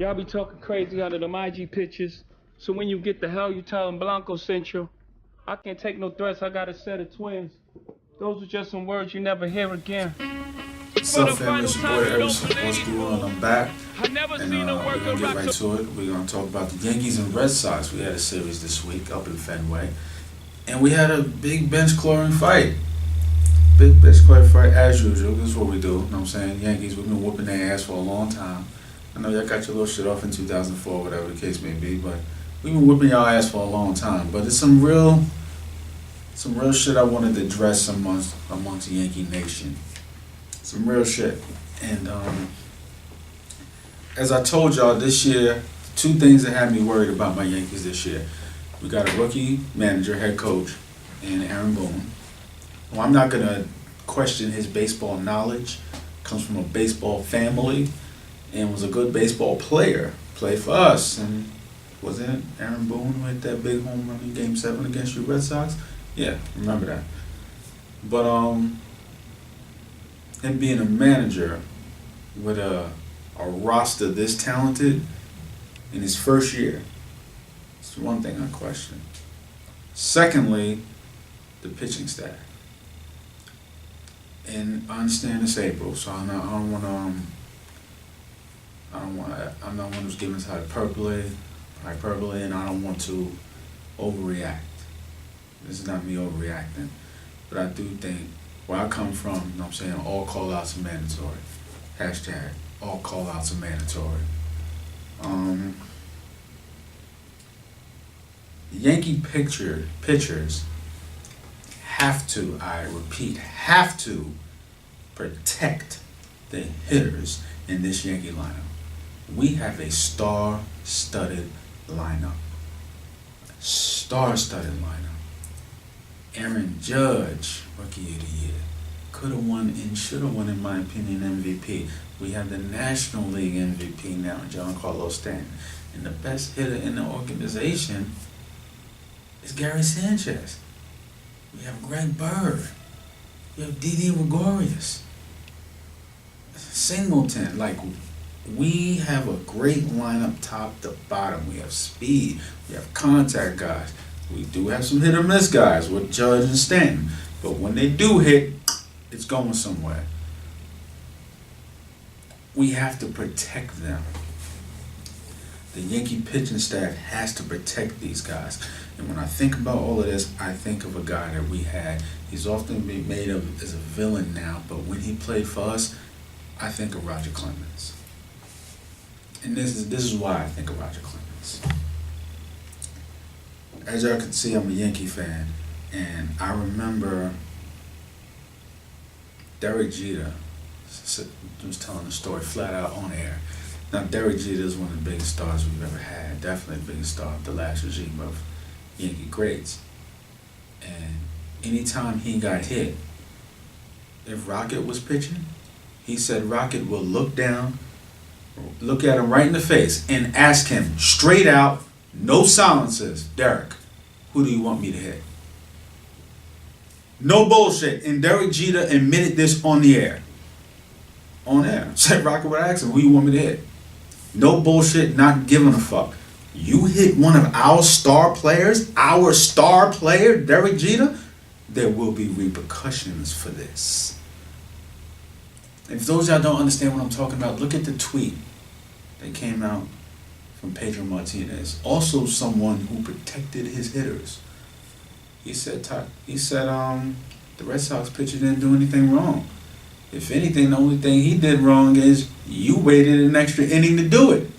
Y'all be talking crazy out of them IG pictures. So when you get the hell, you tell them Blanco sent you. I can't take no threats. I got a set of twins. Those are just some words you never hear again. What's up, family? It's your boy Everson. What's going on? I'm back, and we're gonna get right to it. We're gonna talk about the Yankees and Red Sox. We had a series this week up in Fenway, and we had a big bench clearing fight. Big bench clearing fight as usual. This is what we do. You know what I'm saying? Yankees, we've been whooping their ass for a long time. I know y'all got your little shit off in 2004, whatever the case may be, but we've been whooping y'all ass for a long time. But it's some real shit I wanted to address amongst the Yankee Nation. Some real shit. And as I told y'all this year, two things that had me worried about my Yankees this year. We got a rookie manager, head coach, and Aaron Boone. Well, I'm not going to question his baseball knowledge. Comes from a baseball family and was a good baseball player. Played for us. And wasn't it Aaron Boone who hit that big home run in Game 7 against your Red Sox? Yeah, remember that. But him being a manager with a roster this talented in his first year, it's one thing I question. Secondly, the pitching staff. And I understand it's April, so I'm not one who's giving us hyperbole, and I don't want to overreact. This is not me overreacting, but I do think where I come from, you know what I'm saying, all call-outs are mandatory. Hashtag, all call-outs are mandatory. Yankee pitchers have to, I repeat, have to protect the hitters in this Yankee lineup. We have a star-studded lineup. Star-studded lineup. Aaron Judge, Rookie of the Year, could have won and should have won, in my opinion, MVP. We have the National League MVP now, Giancarlo Stanton. And the best hitter in the organization is Gary Sanchez. We have Greg Bird. We have Didi Gregorius. Singleton. Like, we have a great lineup top to bottom. We have speed. We have contact guys. We do have some hit or miss guys with Judge and Stanton. But when they do hit, it's going somewhere. We have to protect them. The Yankee pitching staff has to protect these guys. And when I think about all of this, I think of a guy that we had. He's often been made of as a villain now, but when he played for us, I think of Roger Clemens. And this is why I think of Roger Clemens. As y'all can see, I'm a Yankee fan, and I remember Derek Jeter was telling the story flat out on air. Now, Derek Jeter is one of the biggest stars we've ever had, definitely the biggest star of the last regime of Yankee greats. And anytime he got hit, if Rocket was pitching, he said Rocket will look down, look at him right in the face, and ask him straight out, no silences, Derek, who do you want me to hit? No bullshit. And Derek Jeter admitted this on the air. On air. Said Rocket would ask him, who you want me to hit? No bullshit, not giving a fuck. You hit one of our star players, Derek Jeter, there will be repercussions for this. If those of y'all don't understand what I'm talking about, look at the tweet that came out from Pedro Martinez, also someone who protected his hitters. He said the Red Sox pitcher didn't do anything wrong. If anything, the only thing he did wrong is you waited an extra inning to do it.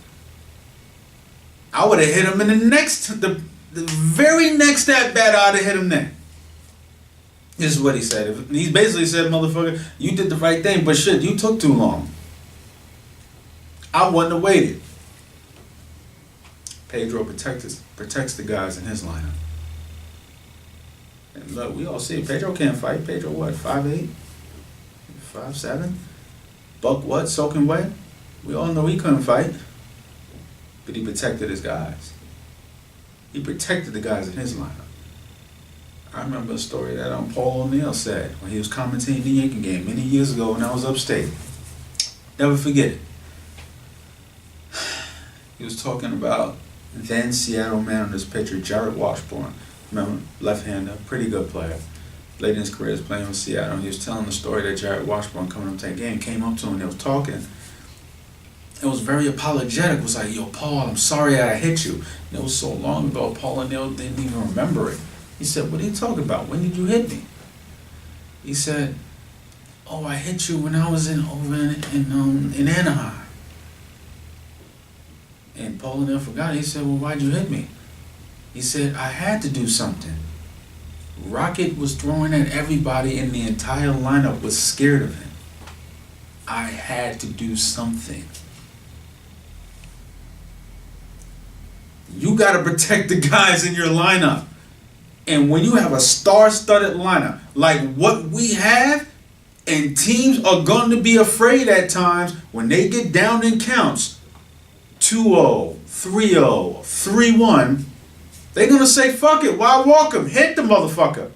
I would have hit him in the very next at bat. I'd have hit him then. This is what he said. He basically said, motherfucker, you did the right thing, but shit, you took too long. I wouldn't have waited. Pedro protects the guys in his lineup. And look, we all see it. Pedro can't fight. Pedro what, 5'8"? 5'7"? Buck what, soaking wet? We all know he couldn't fight. But he protected his guys. He protected the guys in his lineup. I remember a story that Paul O'Neill said when he was commentating the Yankee game many years ago when I was upstate. Never forget it. He was talking about then Seattle Mariners pitcher Jared Washburn. Remember, left-hander, pretty good player. Late in his career, he was playing with Seattle. He was telling the story that Jared Washburn coming up to that game came up to him. They was talking. It was very apologetic. It was like, yo, Paul, I'm sorry I hit you. And it was so long ago, Paul O'Neill didn't even remember it. He said, what are you talking about? When did you hit me? He said, oh, I hit you when I was over in Anaheim. And Paul O'Neill forgot. He said, well, why'd you hit me? He said, I had to do something. Rocket was throwing at everybody and the entire lineup was scared of him. I had to do something. You got to protect the guys in your lineup. And when you have a star-studded lineup like what we have, and teams are going to be afraid at times when they get down in counts, 2-0, 3-0, 3-1, they're going to say, fuck it, why walk him? Hit the motherfucker.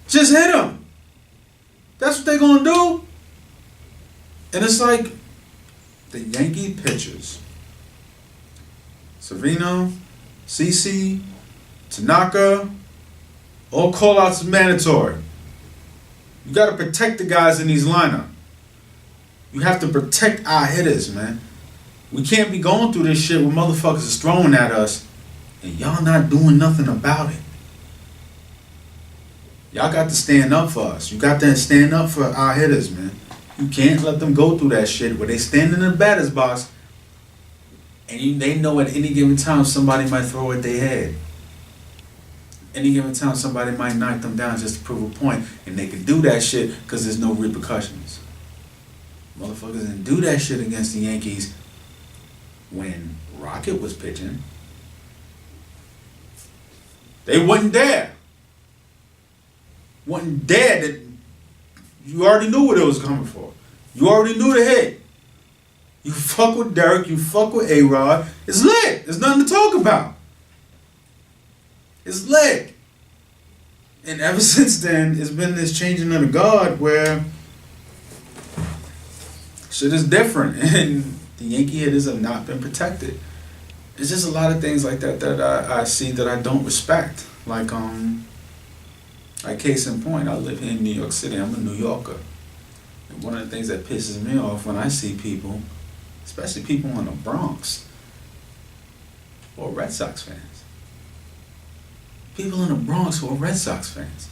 Just hit him. That's what they're going to do. And it's like the Yankee pitchers, Severino, CC, Tanaka, all call-outs are mandatory. You got to protect the guys in these lineup. You have to protect our hitters, man. We can't be going through this shit where motherfuckers is throwing at us and y'all not doing nothing about it. Y'all got to stand up for us. You got to stand up for our hitters, man. You can't let them go through that shit where they stand in the batter's box and they know at any given time somebody might throw at their head. Any given time somebody might knock them down just to prove a point, and they can do that shit because there's no repercussions. Motherfuckers didn't do that shit against the Yankees when Rocket was pitching. They wasn't there. Wasn't there. That you already knew what it was coming for. You already knew the hit. You fuck with Derek, you fuck with A-Rod. It's lit. There's nothing to talk about. It's lit. And ever since then, it's been this changing of the guard where shit is different. And the Yankee hitters have not been protected. It's just a lot of things like that that I see that I don't respect. Like case in point, I live here in New York City. I'm a New Yorker. And one of the things that pisses me off when I see people, especially people in the Bronx, or Red Sox fans. People in the Bronx who are Red Sox fans.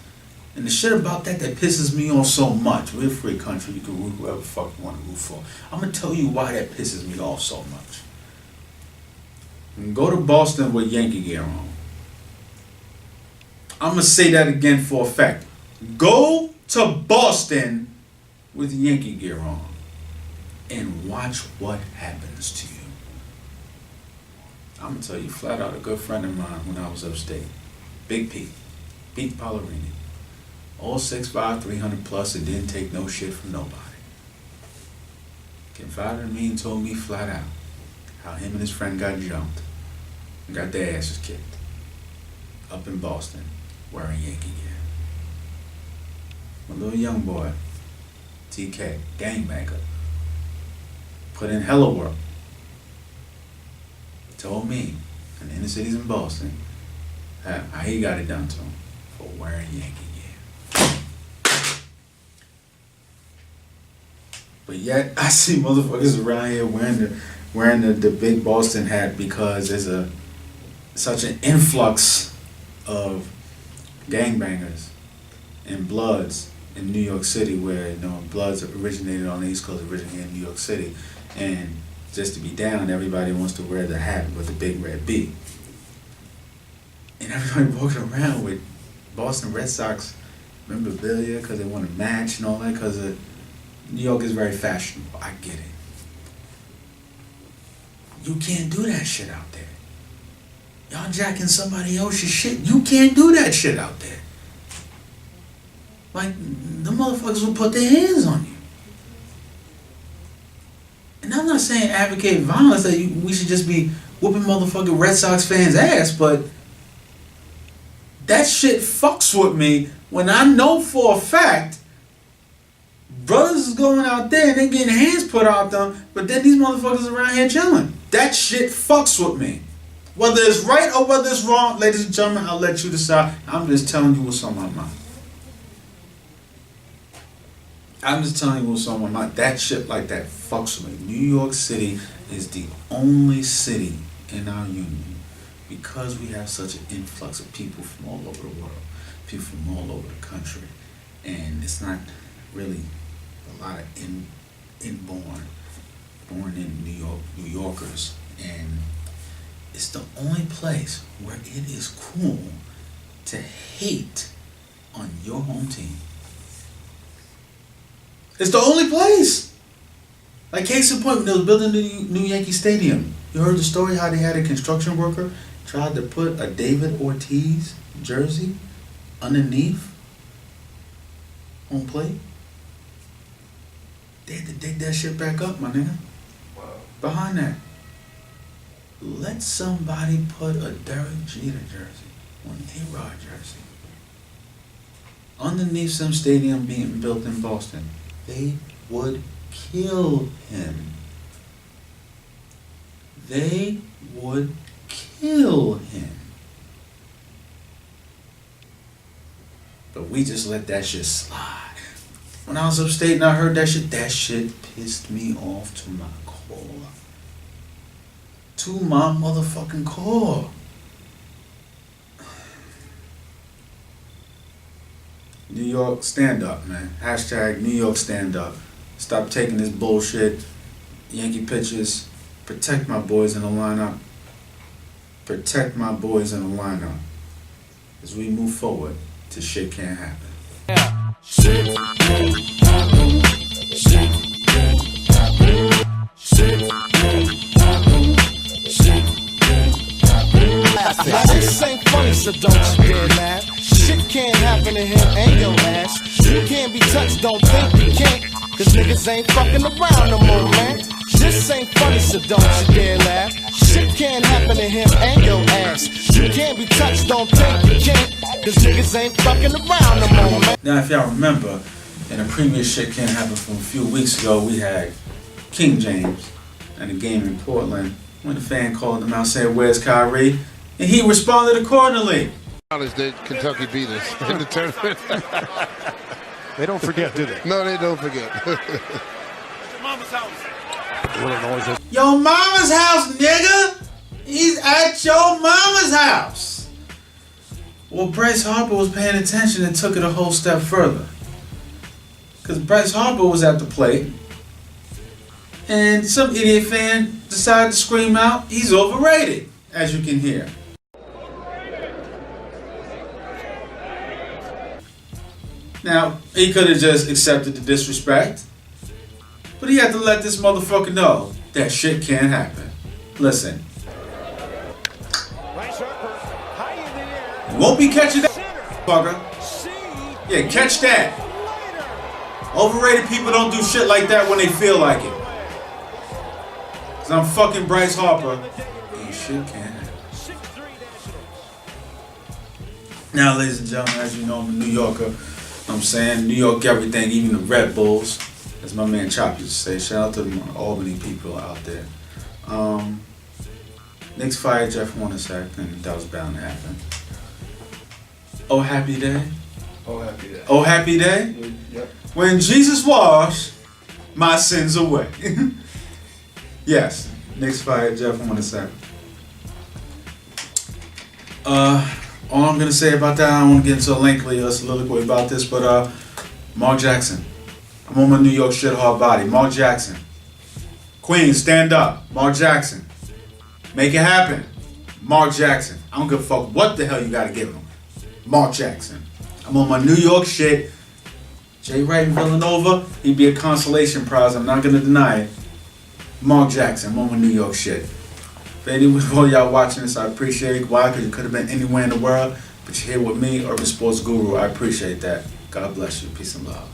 And the shit about that pisses me off so much. We're a free country. You can root whoever the fuck you want to root for. I'm going to tell you why that pisses me off so much. Go to Boston with Yankee gear on. I'm going to say that again for a fact. Go to Boston with Yankee gear on and watch what happens to you. I'm going to tell you flat out, a good friend of mine when I was upstate, Big Pete Pollerini, all 6'5", 300 plus, and didn't take no shit from nobody. Confided in me and told me flat out how him and his friend got jumped and got their asses kicked up in Boston wearing Yankee gear. My little young boy, TK, gangbanger, put in hella work. Told me in the inner cities in Boston how he got it done to him for wearing Yankee gear. But yet I see motherfuckers around here wearing the big Boston hat because there's such an influx of gangbangers and Bloods in New York City, where Bloods originated on the East Coast, originated in New York City, and just to be down, everybody wants to wear the hat with the big red B. And everybody walking around with Boston Red Sox memorabilia because they want to match and all that, because New York is very fashionable. I get it. You can't do that shit out there. Y'all jacking somebody else's shit. You can't do that shit out there. Like, the motherfuckers will put their hands on you. And I'm not saying advocate violence, that we should just be whooping motherfucking Red Sox fans' ass, but that shit fucks with me when I know for a fact brothers motherfuckers going out there and they getting hands put out them, but then these motherfuckers around here chilling. That shit fucks with me. Whether it's right or whether it's wrong, ladies and gentlemen, I'll let you decide. I'm just telling you what's on my mind. I'm just telling you what's on my mind. That shit like that fucks with me. New York City is the only city in our union, because we have such an influx of people from all over the world, people from all over the country, and it's not really a lot of born in New Yorkers, and it's the only place where it is cool to hate on your home team. It's the only place. Like, case in point, when they was building the new Yankee Stadium, you heard the story how they had a construction worker tried to put a David Ortiz jersey underneath home plate? They had to dig that shit back up, my nigga. Wow. Behind that. Let somebody put a Derek Jeter jersey on an A-Rod jersey underneath some stadium being built in Boston. They would kill him. They would kill him. But we just let that shit slide. When I was upstate and I heard that shit pissed me off to my core. To my motherfucking core. New York, stand up, man. Hashtag New York, stand up. Stop taking this bullshit. Yankee pitchers. Protect my boys in the lineup. Protect my boys in the lineup. As we move forward, till shit can't happen. Shit can't happen. Shit can't happen. Shit can't happen. Shit can't happen. Now this ain't funny, so don't you dare laugh. Shit can't happen to him and your ass. You can't be touched, don't think you can't. Cause niggas ain't fucking around no more, man. This ain't funny, so don't you dare laugh. Shit can't happen to him and your ass. You can't be touched, don't think you can't. Cause niggas ain't fucking around no more, man. Now, if y'all remember, in a previous Shit Can't Happen from a few weeks ago, we had King James at a game in Portland when the fan called him out saying, "Where's Kyrie?" And he responded accordingly. That Kentucky beat us in the tournament. They don't forget, do they? No, they don't forget. Your mama's house, nigga! He's at your mama's house! Well, Bryce Harper was paying attention and took it a whole step further. Because Bryce Harper was at the plate, and some idiot fan decided to scream out, "He's overrated," as you can hear. Now, he could have just accepted the disrespect, but he had to let this motherfucker know that shit can't happen. Listen. You won't be catching that, motherfucker. Yeah, catch that. Overrated people don't do shit like that when they feel like it. Cause I'm fucking Bryce Harper, and shit can't happen. Now, ladies and gentlemen, as you know, I'm a New Yorker. I'm saying, New York everything, even the Red Bulls, as my man Chop used to say. Shout out to the Albany people out there. Knicks fired Jeff Hornacek, and that was bound to happen. Oh, happy day. Oh, happy day. Oh, happy day. Yep. When Jesus washed my sins away. Yes, Knicks fired Jeff Hornacek. All I'm gonna say about that, I don't want to get into a lengthy soliloquy about this, but Mark Jackson. I'm on my New York shit hard body. Mark Jackson. Queens, stand up. Mark Jackson. Make it happen. Mark Jackson. I don't give a fuck what the hell you gotta give him. Mark Jackson. I'm on my New York shit. Jay Wright and Villanova, he'd be a consolation prize. I'm not gonna deny it. Mark Jackson. I'm on my New York shit. For any of y'all watching this, I appreciate it. Why? Because you could have been anywhere in the world, but you're here with me, Urban Sports Guru. I appreciate that. God bless you. Peace and love.